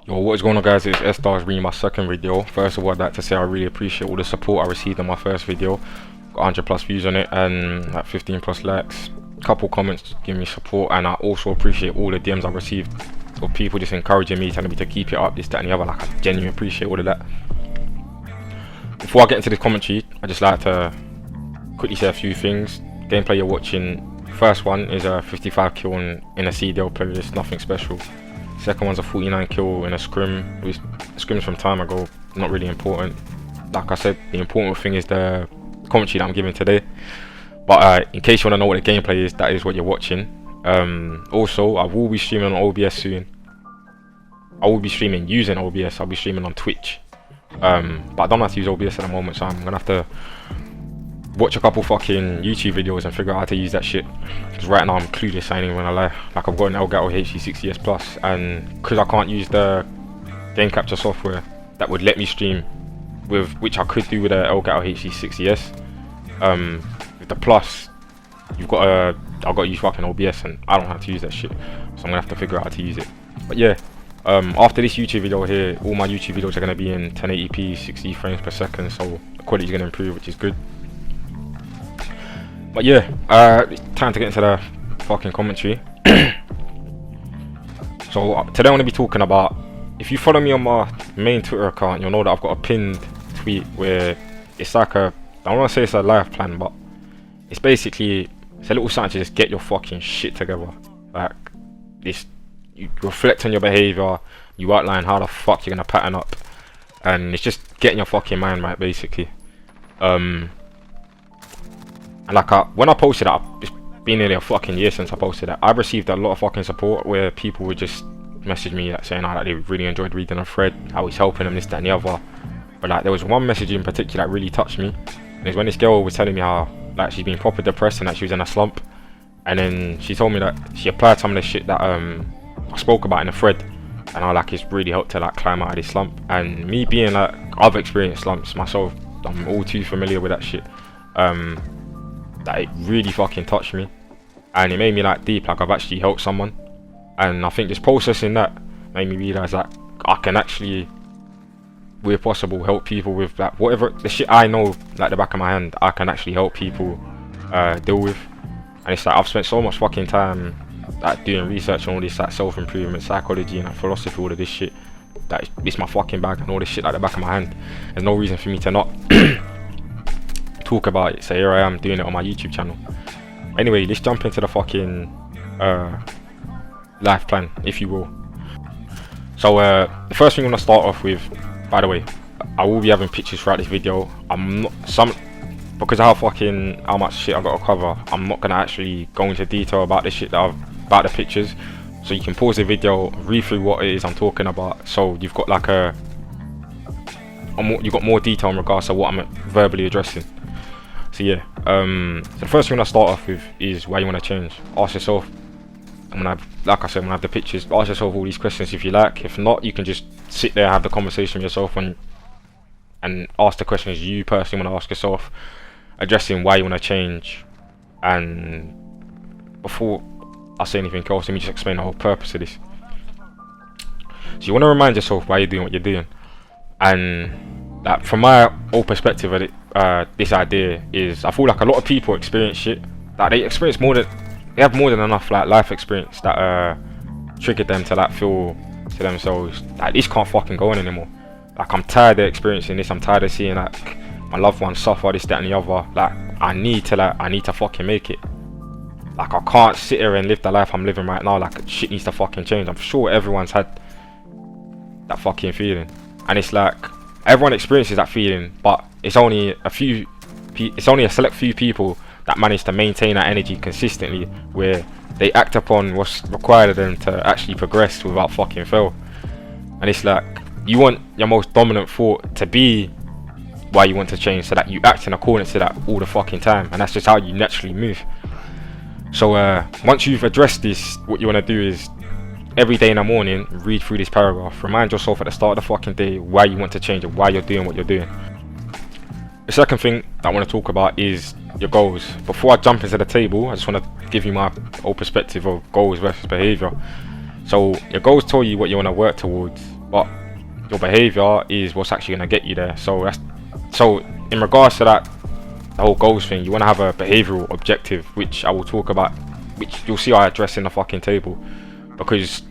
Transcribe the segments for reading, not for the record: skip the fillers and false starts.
Yo, what is going on, guys? It's SDargz bringing my second video. First of all, I'd like to say I really appreciate all the support I received on my first video. Got 100 plus views on it and like 15 plus likes. Couple comments giving me support, and I also appreciate all the DMs I received of people just encouraging me, telling me to keep it up, this, that and the other. Like, I genuinely appreciate all of that. Before I get into this commentary, I just like to quickly say a few things. Gameplay you're watching, first one is a 55 kill in a CDL playlist, nothing special. Second one's a 49 kill in a scrim, with scrims from time ago, not really important. Like I said, the important thing is the commentary that I'm giving today. But in case you want to know what the gameplay is, that is what you're watching. Also, I will be streaming on OBS soon. I will be streaming using OBS, I'll be streaming on Twitch. But I don't have to use OBS at the moment, so I'm going to have to watch a couple fucking YouTube videos and figure out how to use that shit. Because right now I'm clueless, I ain't even gonna lie. Like, I've got an Elgato HD60S Plus, and because I can't use the game capture software that would let me stream with, which I could do with an Elgato HD60S, with the Plus, I've got to use fucking OBS, and I don't know how to use that shit. So I'm gonna have to figure out how to use it. But yeah, after this YouTube video here, all my YouTube videos are gonna be in 1080p, 60 frames per second, so the quality is gonna improve, which is good. But yeah, time to get into the fucking commentary. So today I'm going to be talking about, if you follow me on my main Twitter account, you'll know that I've got a pinned tweet where it's like I don't want to say it's a life plan, but it's basically, it's a little something to just get your fucking shit together. Like, this, you reflect on your behaviour, you outline how the fuck you're going to pattern up, and it's just getting your fucking mind right, basically. And like, when I posted that, it's been nearly a fucking year since I posted that, I've received a lot of fucking support where people would just message me like, saying that they really enjoyed reading a thread, how he's helping them, this, that and the other. But like, there was one message in particular that really touched me, and it's when this girl was telling me how like she's been proper depressed and that she was in a slump, and then she told me that she applied some of the shit that I spoke about in the thread, and how like it's really helped her like climb out of this slump. And me being like, I've experienced slumps myself, I'm all too familiar with that shit. That it really fucking touched me, and it made me like deep, like I've actually helped someone. And I think just processing that made me realise that I can actually, where possible, help people with like whatever the shit I know like the back of my hand, I can actually help people deal with. And it's like I've spent so much fucking time like doing research on all this like self-improvement, psychology and like, philosophy, all of this shit, that it's my fucking bag, and all this shit like the back of my hand. There's no reason for me to not talk about it, so here I am doing it on my YouTube channel. Anyway, let's jump into the fucking life plan, if you will. So the first thing I'm gonna start off with, by the way, I will be having pictures throughout this video. I'm not because of how much shit I gotta cover, I'm not gonna actually go into detail about the shit that about the pictures. So you can pause the video, read through what it is I'm talking about, so you've got like you've got more detail in regards to what I'm verbally addressing. So yeah, so the first thing I start off with is why you want to change. Ask yourself, like I said, I'm gonna have the pictures, ask yourself all these questions if you like. If not, you can just sit there, have the conversation with yourself, and ask the questions you personally want to ask yourself, addressing why you want to change. And before I say anything else, let me just explain the whole purpose of this. So you want to remind yourself why you're doing what you're doing. And like, from my old perspective of it, this idea is, I feel like a lot of people experience shit that they experience they have more than enough like life experience that triggered them to like feel to themselves like this can't fucking go on anymore. Like, I'm tired of experiencing this, I'm tired of seeing like my loved ones suffer, this, that and the other. Like, I need to fucking make it. Like, I can't sit here and live the life I'm living right now. Like, shit needs to fucking change. I'm sure everyone's had that fucking feeling, and it's like everyone experiences that feeling, but it's only a select few people that manage to maintain that energy consistently, where they act upon what's required of them to actually progress without fucking fail. And it's like, you want your most dominant thought to be why you want to change, so that you act in accordance to that all the fucking time, and that's just how you naturally move. So once you've addressed this, what you want to do is every day in the morning read through this paragraph, remind yourself at the start of the fucking day why you want to change and why you're doing what you're doing. The second thing that I want to talk about is your goals. Before I jump into the table, I just want to give you my whole perspective of goals versus behaviour. So your goals tell you what you want to work towards, but your behavior is what's actually going to get you there. So in regards to that, the whole goals thing, you want to have a behavioral objective, which I will talk about, which you'll see I address in the fucking table. Because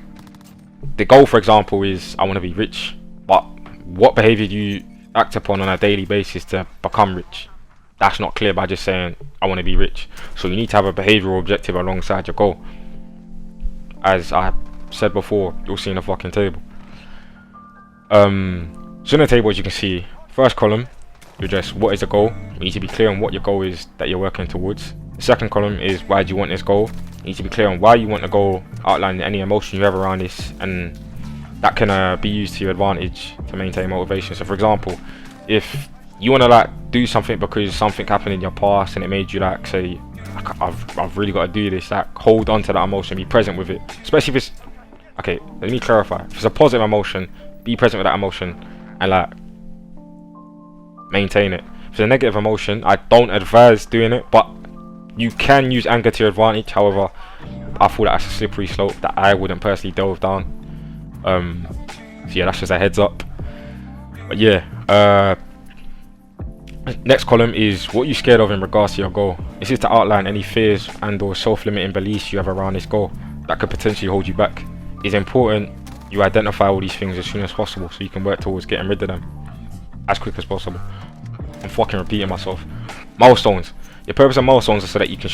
the goal, for example, is I want to be rich, but what behavior do you act upon on a daily basis to become rich? That's not clear by just saying I want to be rich. So you need to have a behavioral objective alongside your goal. As I said before, you'll see in the fucking table. So in the table, as you can see, first column, you address what is the goal. You need to be clear on what your goal is that you're working towards. The second column is why do you want this goal. You need to be clear on why you want the goal, outline any emotion you have around this, and that can be used to your advantage to maintain motivation. So for example, if you want to like do something because something happened in your past and it made you like say, I've really got to do this, like hold on to that emotion, be present with it. Especially if it's, okay, let me clarify, if it's a positive emotion, be present with that emotion and like maintain it. If it's a negative emotion, I don't advise doing it, but you can use anger to your advantage. However, I feel that's a slippery slope that I wouldn't personally delve down. So yeah, that's just a heads up. But yeah, next column is what you're scared of in regards to your goal. This is to outline any fears and or self-limiting beliefs you have around this goal that could potentially hold you back. It's important you identify all these things as soon as possible so you can work towards getting rid of them as quick as possible. I'm fucking repeating myself. Milestones. Your purpose of milestones is so that you can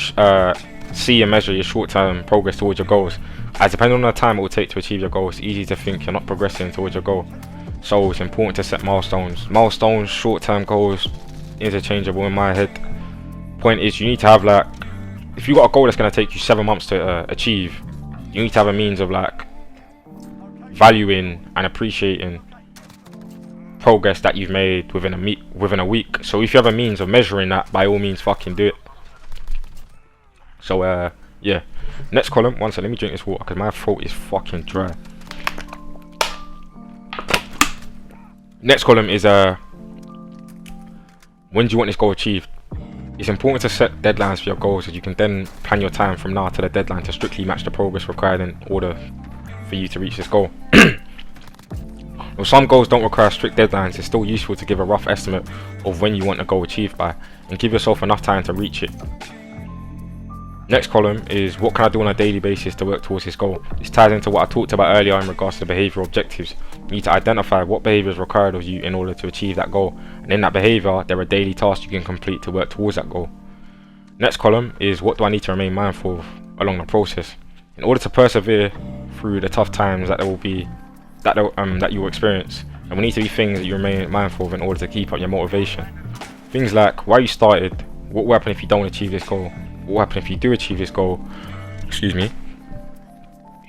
see and measure your short-term progress towards your goals. As depending on the time it will take to achieve your goal, it's easy to think you're not progressing towards your goal. So it's important to set milestones. Milestones, short-term goals, interchangeable in my head. Point is, you need to have like, if you got a goal that's going to take you 7 months to achieve, you need to have a means of like valuing and appreciating progress that you've made within a week. So if you have a means of measuring that, by all means fucking do it. So yeah, next column, one second, let me drink this water because my throat is fucking dry. Next column is when do you want this goal achieved? It's important to set deadlines for your goals, as you can then plan your time from now to the deadline to strictly match the progress required in order for you to reach this goal. Well, some goals don't require strict deadlines. It's still useful to give a rough estimate of when you want a goal achieved by and give yourself enough time to reach it. Next column is what can I do on a daily basis to work towards this goal. This ties into what I talked about earlier in regards to behavioural objectives. You need to identify what behaviour is required of you in order to achieve that goal, and in that behaviour there are daily tasks you can complete to work towards that goal. Next column is what do I need to remain mindful of along the process. In order to persevere through the tough times that that you will experience, and will need to be things that you remain mindful of in order to keep up your motivation. Things like why you started, what will happen if you don't achieve this goal, what will happen if you do achieve this goal, excuse me,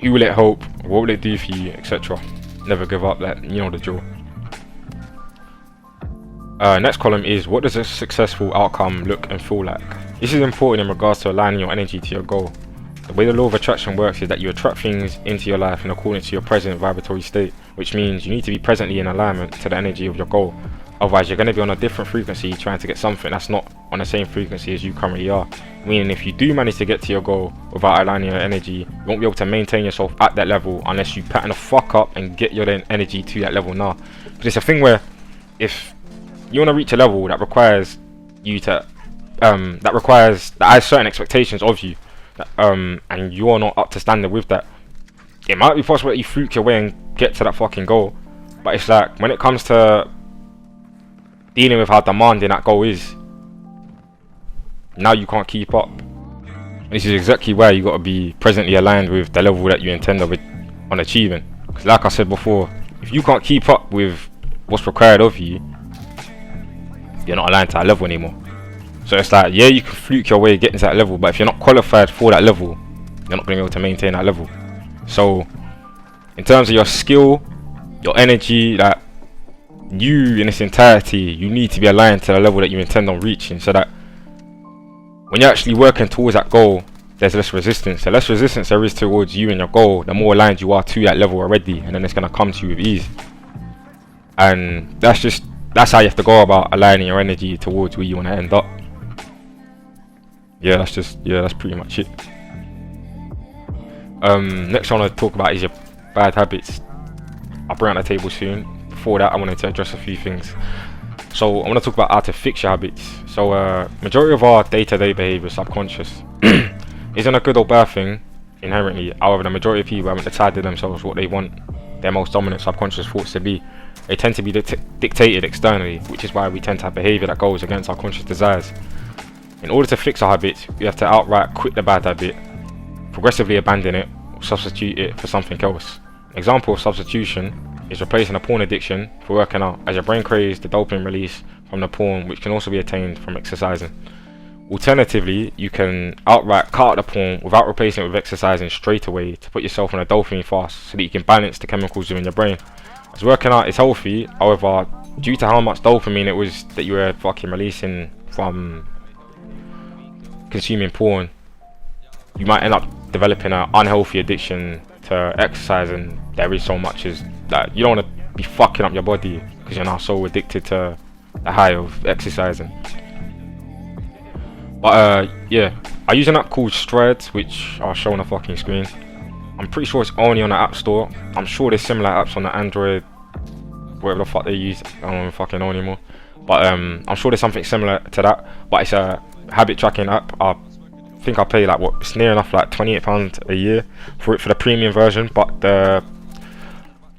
who will it help, what will it do for you, etc. Never give up, that you know the drill. Next column is what does a successful outcome look and feel like. This is important in regards to aligning your energy to your goal. The way the law of attraction works is that you attract things into your life in accordance to your present vibratory state, which means you need to be presently in alignment to the energy of your goal. Otherwise, you're going to be on a different frequency trying to get something that's not on the same frequency as you currently are. Meaning, if you do manage to get to your goal without aligning your energy, you won't be able to maintain yourself at that level unless you pattern the fuck up and get your energy to that level now. But it's a thing where if you want to reach a level that requires you to, that has certain expectations of you, and you're not up to standard with that, it might be possible that you fluke your way and get to that fucking goal. But it's like when it comes to dealing with how demanding that goal is, now you can't keep up. And this is exactly why you got to be presently aligned with the level that you intend on achieving. Because like I said before, if you can't keep up with what's required of you, you're not aligned to that level anymore. So it's like, yeah, you can fluke your way getting to that level, but if you're not qualified for that level, you're not going to be able to maintain that level. So in terms of your skill, your energy, that you in its entirety, you need to be aligned to the level that you intend on reaching, so that when you're actually working towards that goal, there's less resistance. The less resistance there is towards you and your goal, the more aligned you are to that level already, and then it's going to come to you with ease. And that's how you have to go about aligning your energy towards where you want to end up. Yeah, that's pretty much it. Next I want to talk about is your bad habits. I'll bring out the table soon. Before that, I wanted to address a few things. So I want to talk about how to fix your habits. So majority of our day-to-day behavior is subconscious. Isn't a good or bad thing inherently. However, the majority of people haven't decided themselves what they want their most dominant subconscious thoughts to be. They tend to be dictated externally, which is why we tend to have behavior that goes against our conscious desires. In order to fix our habits, we have to outright quit the bad habit, progressively abandon it, or substitute it for something else. An example of substitution is replacing a porn addiction for working out, as your brain craves the dopamine release from the porn, which can also be attained from exercising. Alternatively, you can outright cut out the porn without replacing it with exercising straight away to put yourself on a dopamine fast so that you can balance the chemicals within your brain. As working out is healthy, however, due to how much dopamine it was that you were fucking releasing from consuming porn, you might end up developing an unhealthy addiction to exercise, and there is so much as that you don't want to be fucking up your body because you're now so addicted to the high of exercising. But yeah, I use an app called SDargz, which I'll show on the fucking screen. I'm pretty sure it's only on the App Store. I'm sure there's similar apps on the Android, whatever the fuck they use. I don't even fucking know anymore. But I'm sure there's something similar to that. But it's a habit tracking app. I think I pay like it's near enough like £28 a year for the premium version. But the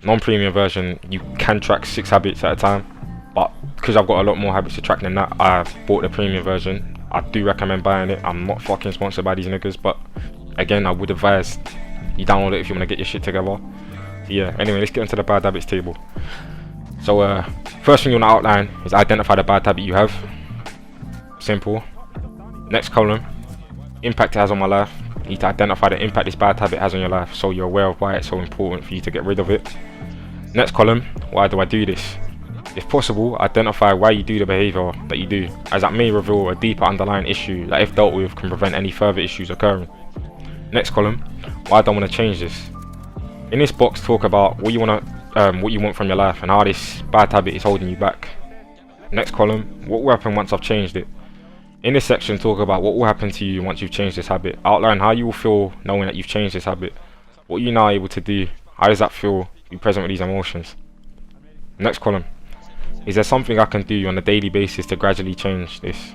non-premium version, you can track 6 habits at a time. But because I've got a lot more habits to track than that, I bought the premium version. I do recommend buying it. I'm not fucking sponsored by these niggas, but again, I would advise you download it if you want to get your shit together. So yeah, anyway, let's get into the bad habits table. So first thing you want to outline is identify the bad habit you have. Simple. Next column, impact it has on my life. You need to identify the impact this bad habit has on your life so you're aware of why it's so important for you to get rid of it. Next column, why do I do this? If possible, identify why you do the behavior that you do, as that may reveal a deeper underlying issue that, if dealt with, can prevent any further issues occurring. Next column, why I don't want to change this. In this box, talk about what you want from your life and how this bad habit is holding you back. Next column, what will happen once I've changed it. In this section, talk about what will happen to you once you've changed this habit. Outline how you will feel knowing that you've changed this habit. What are you now able to do? How does that feel? Be present with these emotions. Next column, is there something I can do on a daily basis to gradually change this?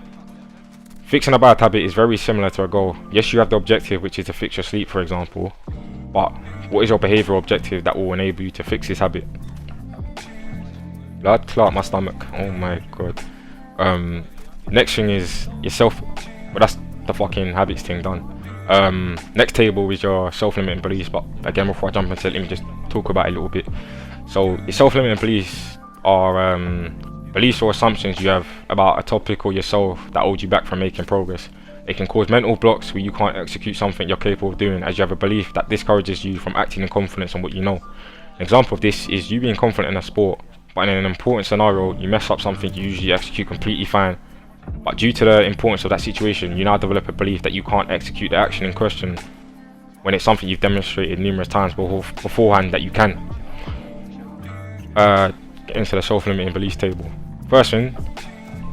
Fixing a bad habit is very similar to a goal. Yes, you have the objective, which is to fix your sleep, for example, but what is your behavioural objective that will enable you to fix this habit? Blood clot my stomach. Oh my god. Next thing is yourself. Well, that's the fucking habits thing done. Next table is your self-limiting beliefs. But again, before I jump into it, let me just talk about it a little bit. So your self-limiting beliefs are beliefs or assumptions you have about a topic or yourself that hold you back from making progress. They can cause mental blocks where you can't execute something you're capable of doing, as you have a belief that discourages you from acting in confidence on what you know. An example of this is you being confident in a sport, but in an important scenario you mess up something you usually execute completely fine. But due to the importance of that situation, you now develop a belief that you can't execute the action in question, when it's something you've demonstrated numerous times beforehand that you can. Get into the self-limiting beliefs table. First thing,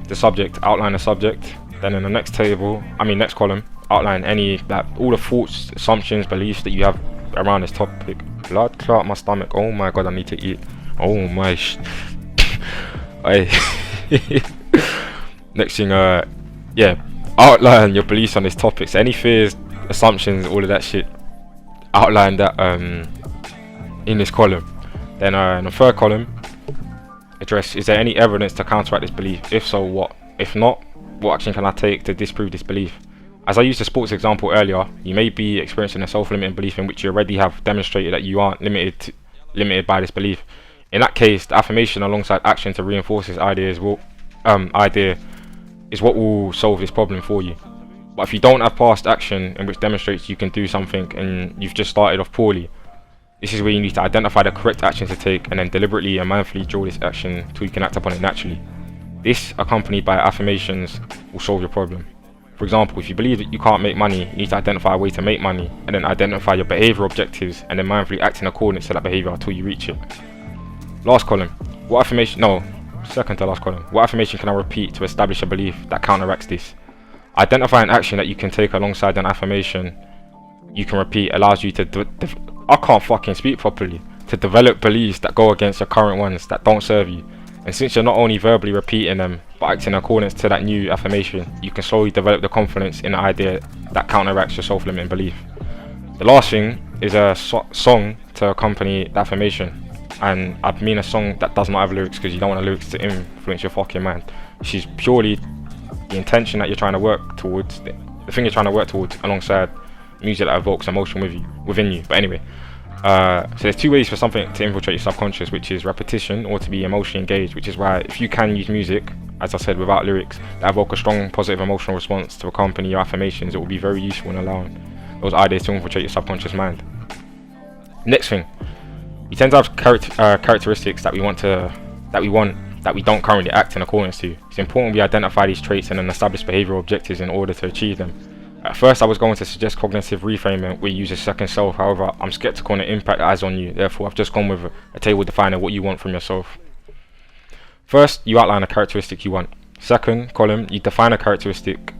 the subject. Outline the subject. Then in the next column, outline all the thoughts, assumptions, beliefs that you have around this topic. Blood clot my stomach. Oh my god, I need to eat. Oh my Next thing, outline your beliefs on this topic. So any fears, assumptions, all of that shit, outline that in this column. Then in the third column, address, is there any evidence to counteract this belief? If so, what? If not, what action can I take to disprove this belief? As I used the sports example earlier, you may be experiencing a self-limiting belief in which you already have demonstrated that you aren't limited by this belief. In that case, the affirmation alongside action to reinforce this idea is what will solve this problem for you. But if you don't have past action in which demonstrates you can do something and you've just started off poorly, this is where you need to identify the correct action to take and then deliberately and mindfully draw this action until you can act upon it naturally. This, accompanied by affirmations, will solve your problem. For example, if you believe that you can't make money, you need to identify a way to make money and then identify your behavioural objectives and then mindfully act in accordance to that behaviour until you reach it. Last column, second to last column, what affirmation can I repeat to establish a belief that counteracts this? Identify an action that you can take alongside an affirmation you can repeat allows you to I can't fucking speak properly. to develop beliefs that go against your current ones that don't serve you. And since you're not only verbally repeating them, but acting in accordance to that new affirmation, you can slowly develop the confidence in the idea that counteracts your self-limiting belief. The last thing is a song to accompany the affirmation. And I mean a song that does not have lyrics, because you don't want the lyrics to influence your fucking mind. This is purely the intention that you're trying to work towards, the thing you're trying to work towards, alongside music that evokes emotion within you. But anyway, so there's two ways for something to infiltrate your subconscious, which is repetition or to be emotionally engaged, which is why if you can use music, as I said, without lyrics, that evoke a strong positive emotional response to accompany your affirmations, it will be very useful in allowing those ideas to infiltrate your subconscious mind. Next thing, we tend to have characteristics that we don't currently act in accordance to. It's important we identify these traits and then establish behavioural objectives in order to achieve them. At first I was going to suggest cognitive reframing where you use a second self, however I'm skeptical on the impact it has on you, therefore I've just gone with a table defining what you want from yourself. First, you outline a characteristic you want. Second column, you define a characteristic.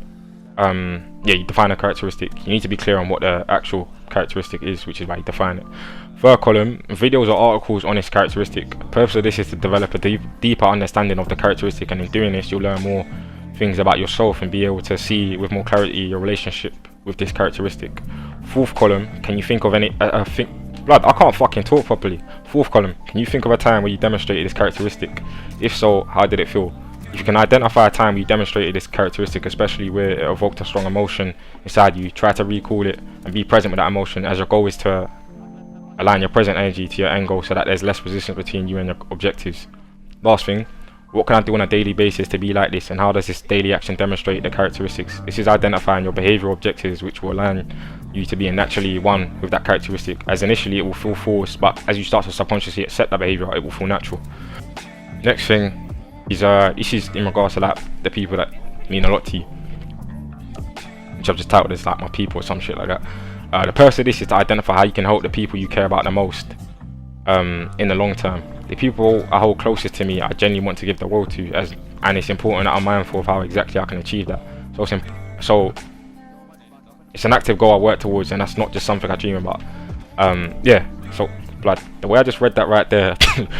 You define a characteristic. You need to be clear on what the actual characteristic is, which is why you define it. Third column, videos or articles on this characteristic. The purpose of this is to develop a deeper understanding of the characteristic, and in doing this you'll learn more things about yourself and be able to see with more clarity your relationship with this characteristic. Fourth column, can you think of any blood, I can't fucking talk properly. Fourth column, can you think of a time where you demonstrated this characteristic? If so, how did it feel? If you can identify a time where you demonstrated this characteristic, especially where it evoked a strong emotion inside you, try to recall it and be present with that emotion, as your goal is to align your present energy to your end goal so that there's less resistance between you and your objectives. Last thing, what can I do on a daily basis to be like this, and how does this daily action demonstrate the characteristics? This is identifying your behavioural objectives which will align you to being naturally one with that characteristic, as initially it will feel forced, but as you start to subconsciously accept that behaviour, it will feel natural. Next thing is this is in regards to like the people that mean a lot to you, which I've just titled as like my people or some shit like that. The purpose of this is to identify how you can help the people you care about the most in the long term. The people I hold closest to me, I genuinely want to give the world to, and it's important that I'm mindful of how exactly I can achieve that. So it's an active goal I work towards, and that's not just something I dream about. So blood, the way I just read that right there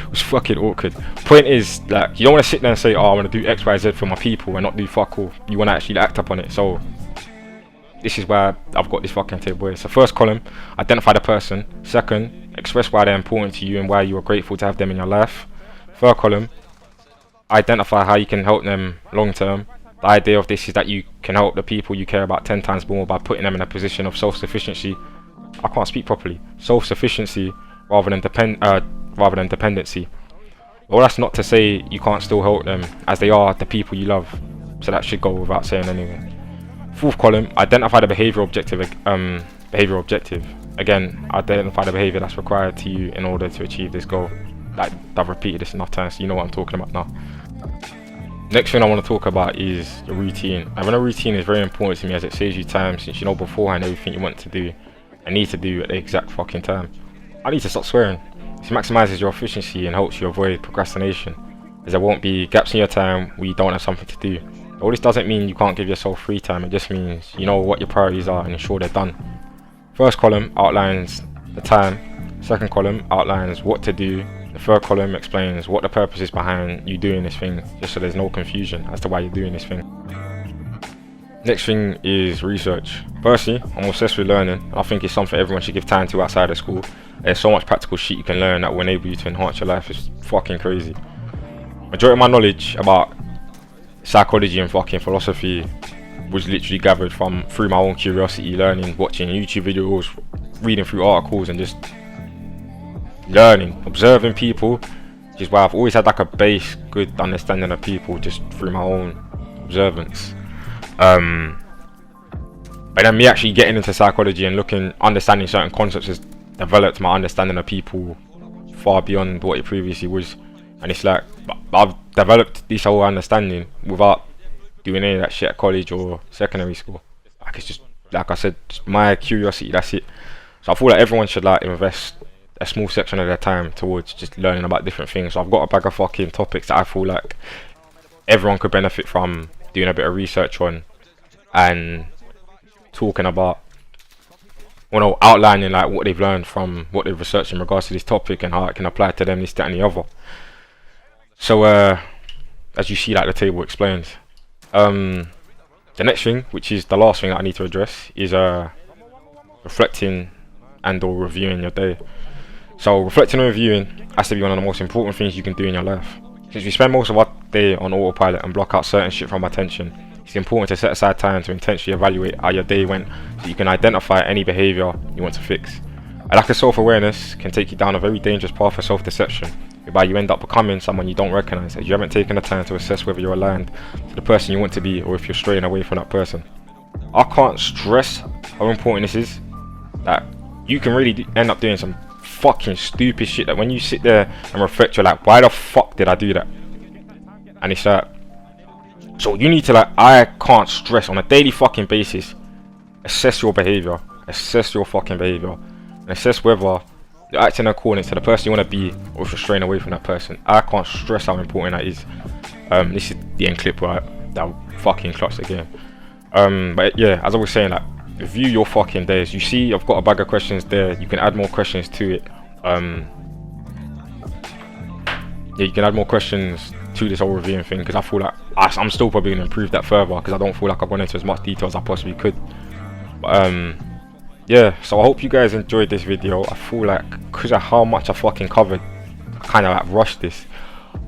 was fucking awkward. Point is, like, you don't want to sit there and say, oh, I want to do X, Y, Z for my people and not do fuck all. You want to actually act upon it. So this is where I've got this fucking table here. So first column, identify the person. Second, express why they're important to you and why you are grateful to have them in your life. Third column, identify how you can help them long term. The idea of this is that you can help the people you care about 10 times more by putting them in a position of self-sufficiency. I can't speak properly. Self-sufficiency rather than dependency. Well, that's not to say you can't still help them, as they are the people you love. So that should go without saying anyway. Fourth column, identify the behavioural objective. Again, identify the behaviour that's required to you in order to achieve this goal. Like, I've repeated this enough times, so you know what I'm talking about now. Next thing I want to talk about is your routine. Having a routine is very important to me, as it saves you time, since you know beforehand everything you want to do and need to do at the exact fucking time. I need to stop swearing. This maximises your efficiency and helps you avoid procrastination, as there won't be gaps in your time where you don't have something to do. All this doesn't mean you can't give yourself free time, it just means you know what your priorities are and ensure they're done. First column outlines the time. Second column outlines what to do. The third column explains what the purpose is behind you doing this thing, just so there's no confusion as to why you're doing this thing. Next thing is research. Firstly, I'm obsessed with learning. I think it's something everyone should give time to outside of school. There's so much practical shit you can learn that will enable you to enhance your life. It's fucking crazy. Majority of my knowledge about psychology and fucking philosophy was literally gathered through my own curiosity, learning, watching YouTube videos, reading through articles, and just learning, observing people, which is why I've always had like a base good understanding of people just through my own observance. But then me actually getting into psychology and understanding certain concepts has developed my understanding of people far beyond what it previously was. And it's like, I've developed this whole understanding without doing any of that shit at college or secondary school. Like, it's just, like I said, just my curiosity, that's it. So I feel like everyone should like invest a small section of their time towards just learning about different things. So I've got a bag of fucking topics that I feel like everyone could benefit from doing a bit of research on and talking about. outlining like what they've learned from what they've researched in regards to this topic and how it can apply to them, this, that, and the other. So as you see, like the table explains, the next thing, which is the last thing that I need to address, is reflecting and or reviewing your day. So reflecting and reviewing has to be one of the most important things you can do in your life. Since we spend most of our day on autopilot and block out certain shit from attention, it's important to set aside time to intentionally evaluate how your day went so you can identify any behaviour you want to fix. A lack of self-awareness can take you down a very dangerous path of self-deception, whereby you end up becoming someone you don't recognise, as you haven't taken the time to assess whether you're aligned to the person you want to be or if you're straying away from that person. I can't stress how important this is, that you can really end up doing some fucking stupid shit that when you sit there and reflect, you're like, why the fuck did I do that? And it's like, so you need to, like, I can't stress on a daily fucking basis, assess your behaviour, assess your fucking behaviour, and assess whether you're acting in accordance to the person you want to be or if you're straying away from that person. I can't stress how important that is. This is the end clip where that fucking clutch the game. But yeah, as I was saying, like, review your fucking days. You see I've got a bag of questions there, you can add more questions to it. Yeah, you can add more questions to this whole reviewing thing, because I feel like I'm still probably going to improve that further, because I don't feel like I've gone into as much detail as I possibly could. But yeah, so I hope you guys enjoyed this video. I feel like because of how much I fucking covered, I kind of like rushed this.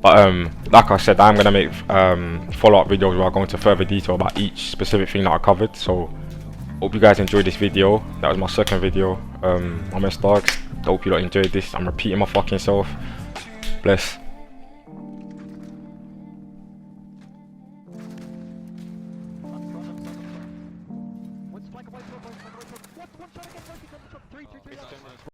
But like I said, I'm going to make follow-up videos where I go into further detail about each specific thing that I covered. So hope you guys enjoyed this video. That was my second video. I'm SDargz. Hope you lot enjoyed this. I'm repeating my fucking self. Bless.